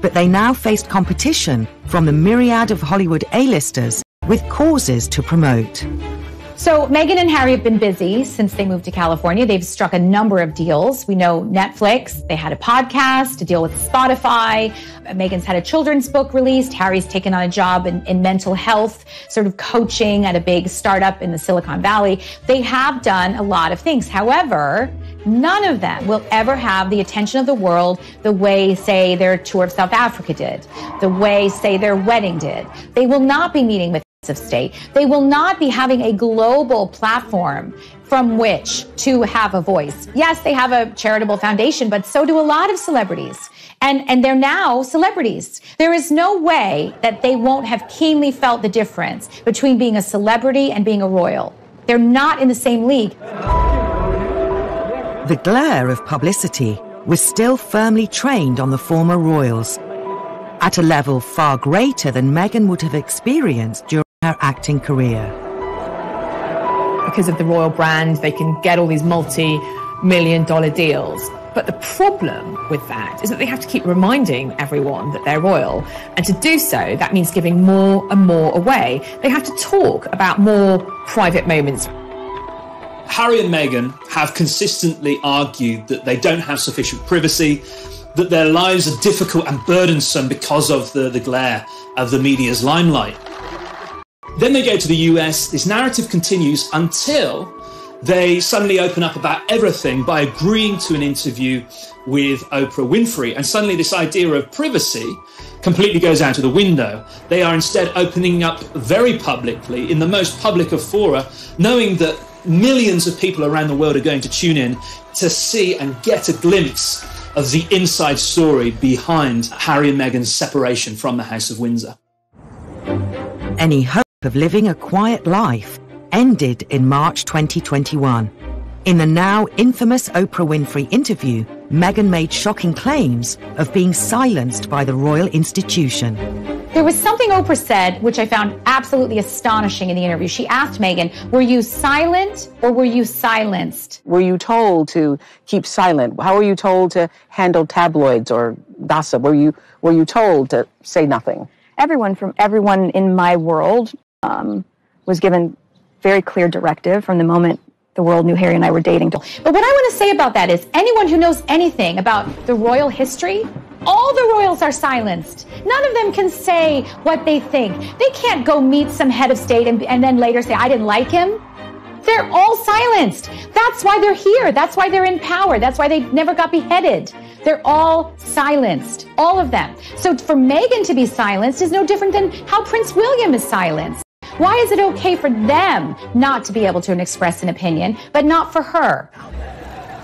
S1: But they now faced competition from the myriad of Hollywood A-listers with causes to promote.
S8: So Meghan and Harry have been busy since they moved to California. They've struck a number of deals. We know Netflix, they had a podcast, a deal with Spotify. Meghan's had a children's book released. Harry's taken on a job in mental health, sort of coaching at a big startup in the Silicon Valley. They have done a lot of things. However, none of them will ever have the attention of the world the way, say, their tour of South Africa did, the way, say, their wedding did. They will not be meeting with of state. They will not be having a global platform from which to have a voice. Yes, they have a charitable foundation, but so do a lot of celebrities. And they're now celebrities. There is no way that they won't have keenly felt the difference between being a celebrity and being a royal. They're not in the same league.
S1: The glare of publicity was still firmly trained on the former royals, at a level far greater than Meghan would have experienced during her acting career.
S2: Because of the royal brand, they can get all these multi-million-dollar deals. But the problem with that is that they have to keep reminding everyone that they're royal. And to do so, that means giving more and more away. They have to talk about more private moments.
S7: Harry and Meghan have consistently argued that they don't have sufficient privacy, that their lives are difficult and burdensome because of the glare of the media's limelight. Then they go to the US. This narrative continues until they suddenly open up about everything by agreeing to an interview with Oprah Winfrey. And suddenly this idea of privacy completely goes out of the window. They are instead opening up very publicly, in the most public of fora, knowing that millions of people around the world are going to tune in to see and get a glimpse of the inside story behind Harry and Meghan's separation from the House of Windsor.
S1: Any hope of living a quiet life ended in March 2021. In the now infamous Oprah Winfrey interview, Meghan made shocking claims of being silenced by the royal institution.
S8: There was something Oprah said which I found absolutely astonishing in the interview. She asked Meghan, were you silent or were you silenced?
S12: Were you told to keep silent? How were you told to handle tabloids or gossip? Were you told to say nothing?
S11: Everyone in my world was given very clear directive from the moment the world knew Harry and I were dating.
S8: But what I want to say about that is anyone who knows anything about the royal history, all the royals are silenced. None of them can say what they think. They can't go meet some head of state and then later say, I didn't like him. They're all silenced. That's why they're here. That's why they're in power. That's why they never got beheaded. They're all silenced, all of them. So for Meghan to be silenced is no different than how Prince William is silenced. Why is it okay for them not to be able to express an opinion, but not for her?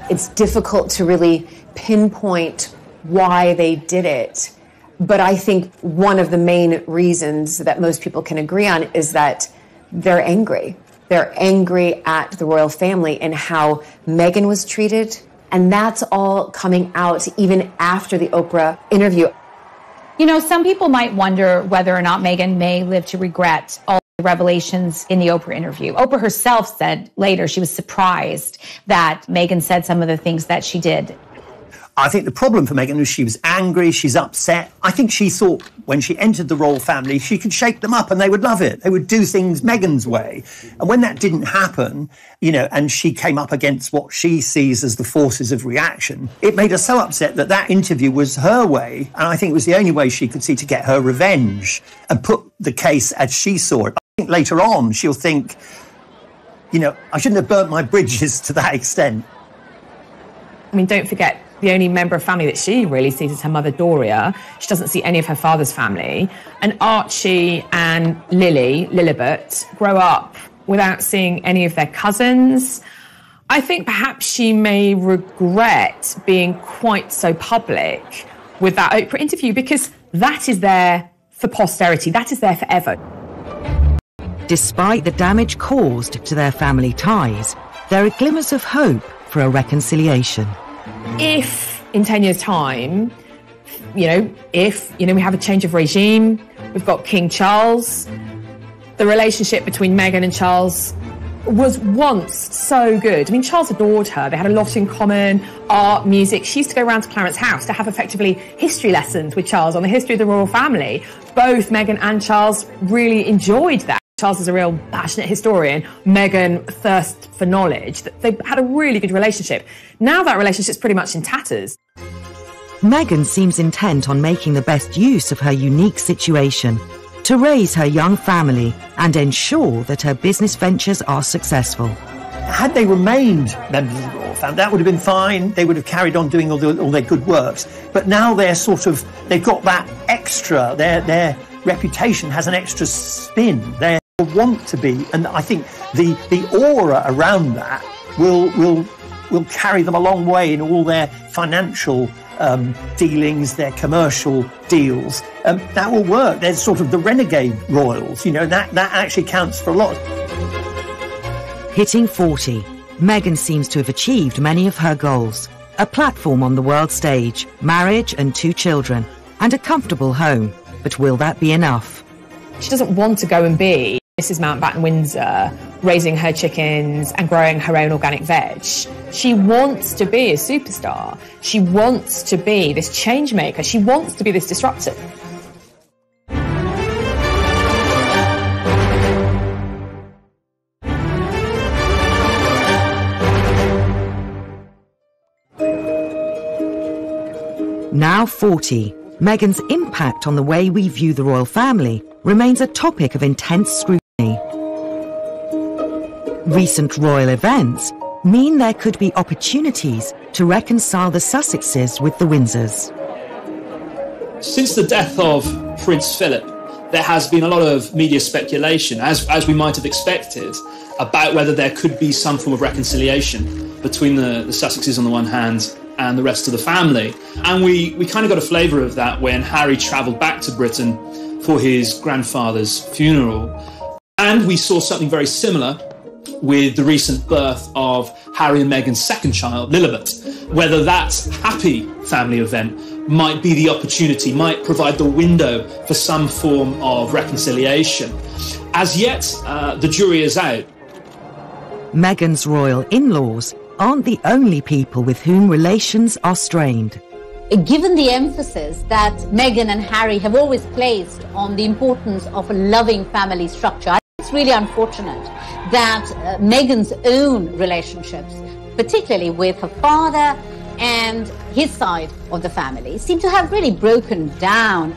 S3: It's difficult to really pinpoint why they did it. But I think one of the main reasons that most people can agree on is that they're angry. They're angry at the royal family and how Meghan was treated. And that's all coming out even after the Oprah interview.
S8: You know, some people might wonder whether or not Meghan may live to regret all the revelations in the Oprah interview. Oprah herself said later she was surprised that Meghan said some of the things that she did.
S6: I think the problem for Meghan was she was angry, she's upset. I think she thought when she entered the royal family, she could shake them up and they would love it. They would do things Meghan's way. And when that didn't happen, you know, and she came up against what she sees as the forces of reaction, it made her so upset that that interview was her way. And I think it was the only way she could see to get her revenge and put the case as she saw it. I think later on she'll think, you know, I shouldn't have burnt my bridges to that extent.
S2: I mean, don't forget, the only member of family that she really sees is her mother, Doria. She doesn't see any of her father's family. And Archie and Lilibet, grow up without seeing any of their cousins. I think perhaps she may regret being quite so public with that Oprah interview because that is there for posterity. That is there forever.
S1: Despite the damage caused to their family ties, there are glimmers of hope for a reconciliation.
S2: If in 10 years' time, we have a change of regime, we've got King Charles, the relationship between Meghan and Charles was once so good. I mean, Charles adored her. They had a lot in common, art, music. She used to go around to Clarence's house to have effectively history lessons with Charles on the history of the royal family. Both Meghan and Charles really enjoyed that. Charles is a real passionate historian. Meghan thirsts for knowledge. They had a really good relationship. Now that relationship's pretty much in tatters.
S1: Meghan seems intent on making the best use of her unique situation to raise her young family and ensure that her business ventures are successful.
S6: Had they remained members of the royal family, that would have been fine. They would have carried on doing all their good works. But now they've got that extra, their reputation has an extra spin. They want to be, and I think the aura around that will carry them a long way in all their financial dealings, their commercial deals. That will work. There's sort of the renegade royals, that actually counts for a lot.
S1: Hitting 40, Meghan seems to have achieved many of her goals. A platform on the world stage, marriage and 2 children, and a comfortable home. But will that be enough?
S2: She doesn't want to go and be Mrs. Mountbatten Windsor, raising her chickens and growing her own organic veg. She wants to be a superstar. She wants to be this change maker. She wants to be this disruptor.
S1: Now 40, Meghan's impact on the way we view the royal family remains a topic of intense scrutiny. Recent royal events mean there could be opportunities to reconcile the Sussexes with the Windsors.
S7: Since the death of Prince Philip, there has been a lot of media speculation, as we might have expected, about whether there could be some form of reconciliation between the Sussexes on the one hand and the rest of the family. And we kind of got a flavour of that when Harry travelled back to Britain for his grandfather's funeral. And we saw something very similar with the recent birth of Harry and Meghan's second child, Lilibet. Whether that happy family event might be the opportunity, might provide the window for some form of reconciliation. As yet, the jury is out.
S1: Meghan's royal in-laws aren't the only people with whom relations are strained.
S10: Given the emphasis that Meghan and Harry have always placed on the importance of a loving family structure, it's it's really unfortunate that Meghan's own relationships, particularly with her father and his side of the family, seem to have really broken down.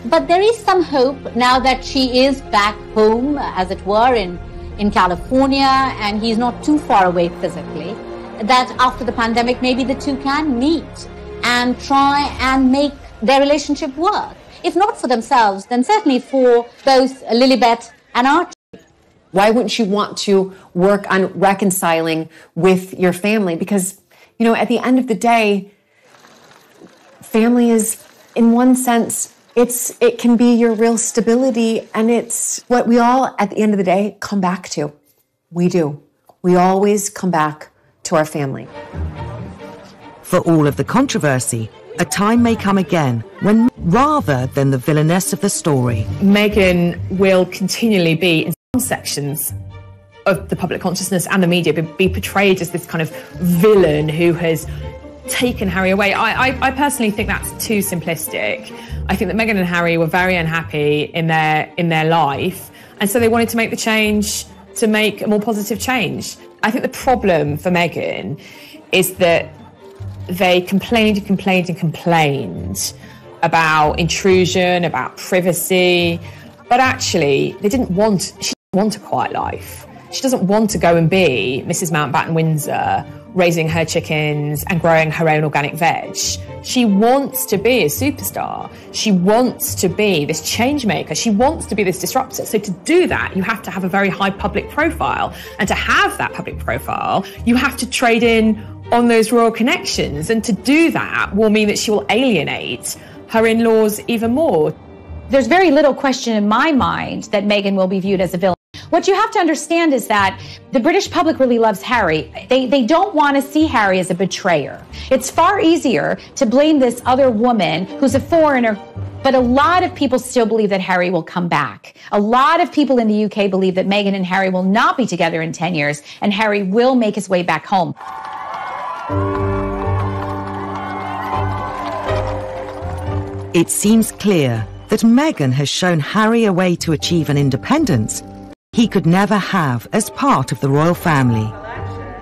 S10: But there is some hope now that she is back home, as it were, in California, and he's not too far away physically, that after the pandemic, maybe the two can meet and try and make their relationship work. If not for themselves, then certainly for both Lilibet and Archie.
S3: Why wouldn't you want to work on reconciling with your family? Because, at the end of the day, family is, in one sense, it can be your real stability, and it's what we all, at the end of the day, come back to. We do. We always come back to our family.
S1: For all of the controversy, a time may come again when, rather than the villainess of the story,
S2: Meghan will continually be, in some sections of the public consciousness and the media, be portrayed as this kind of villain who has taken Harry away. I personally think that's too simplistic. I think that Meghan and Harry were very unhappy in their life, and so they wanted to make the change to make a more positive change. I think the problem for Meghan is that they complained about intrusion, about privacy, but actually she didn't want a quiet life. She doesn't want to go and be Mrs. Mountbatten Windsor, raising her chickens and growing her own organic veg. She wants to be a superstar. She wants to be this change maker. She wants to be this disruptor. So to do that, you have to have a very high public profile. And to have that public profile, you have to trade in on those royal connections. And to do that will mean that she will alienate her in-laws even more.
S8: There's very little question in my mind that Meghan will be viewed as a villain. What you have to understand is that the British public really loves Harry. They don't want to see Harry as a betrayer. It's far easier to blame this other woman who's a foreigner. But a lot of people still believe that Harry will come back. A lot of people in the UK believe that Meghan and Harry will not be together in 10 years, and Harry will make his way back home.
S1: It seems clear that Meghan has shown Harry a way to achieve an independence he could never have as part of the royal family,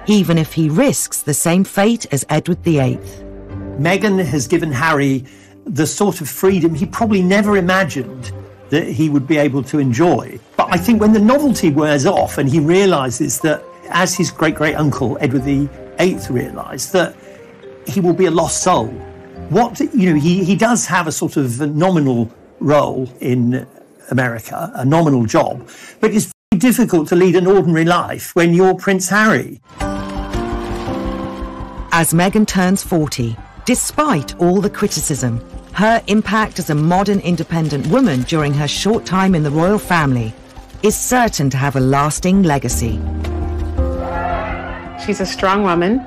S1: even if he risks the same fate as Edward VIII.
S6: Meghan has given Harry the sort of freedom he probably never imagined that he would be able to enjoy. But I think when the novelty wears off and he realises that, as his great-great-uncle Edward VIII realised, that he will be a lost soul. He does have a sort of nominal role in America, a nominal job, but it's very difficult to lead an ordinary life when you're Prince Harry.
S1: As Meghan turns 40, despite all the criticism, her impact as a modern independent woman during her short time in the royal family is certain to have a lasting legacy.
S5: She's a strong woman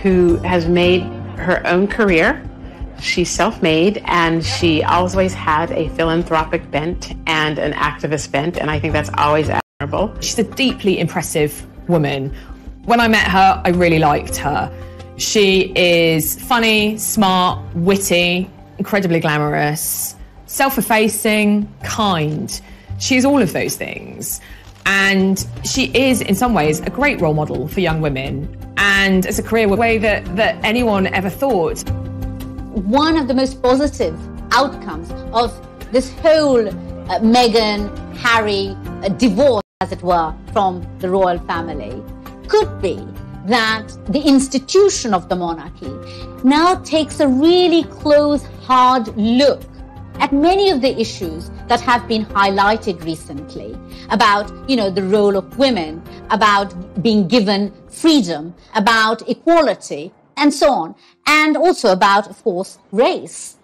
S5: who has made her own career. She's self-made, and she always had a philanthropic bent and an activist bent, and I think that's always admirable.
S2: She's a deeply impressive woman. When I met her, I really liked her. She is funny, smart, witty, incredibly glamorous, self-effacing, kind. She's all of those things. And she is, in some ways, a great role model for young women, and as a career way that anyone ever thought.
S10: One of the most positive outcomes of this whole Meghan, Harry divorce, as it were, from the royal family could be that the institution of the monarchy now takes a really close, hard look at many of the issues that have been highlighted recently about, the role of women, about being given freedom, about equality, and so on, and also about, of course, race.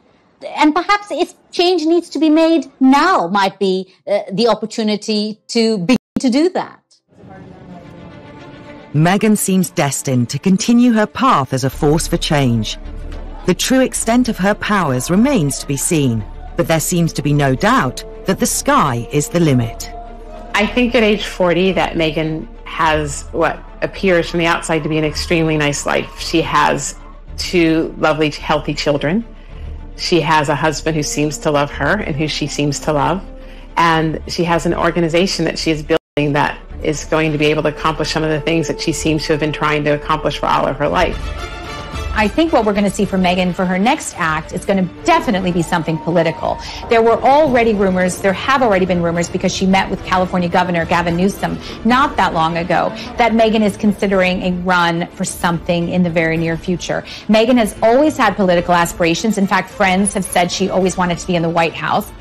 S10: And perhaps if change needs to be made now might be the opportunity to begin to do that.
S1: Meghan seems destined to continue her path as a force for change. The true extent of her powers remains to be seen, but there seems to be no doubt that the sky is the limit.
S5: I think at age 40 that Meghan has what appears from the outside to be an extremely nice life. She has 2 lovely, healthy children. She has a husband who seems to love her and who she seems to love. And she has an organization that she is building that is going to be able to accomplish some of the things that she seems to have been trying to accomplish for all of her life.
S8: I think what we're going to see from Meghan for her next act is going to definitely be something political. There have already been rumors because she met with California Governor Gavin Newsom not that long ago that Meghan is considering a run for something in the very near future. Meghan has always had political aspirations. In fact, friends have said she always wanted to be in the White House.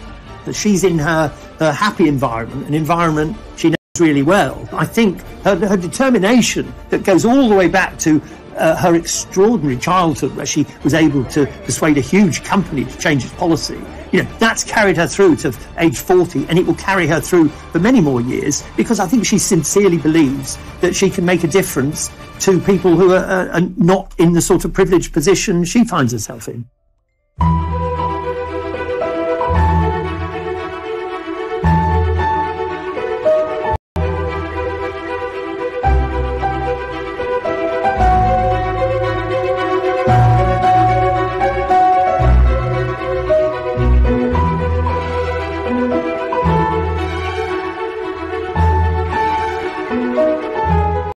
S6: She's in her happy environment, an environment she knows really well. I think her determination that goes all the way back to her extraordinary childhood, where she was able to persuade a huge company to change its policy, that's carried her through to age 40, and it will carry her through for many more years, because I think she sincerely believes that she can make a difference to people who are not in the sort of privileged position she finds herself in.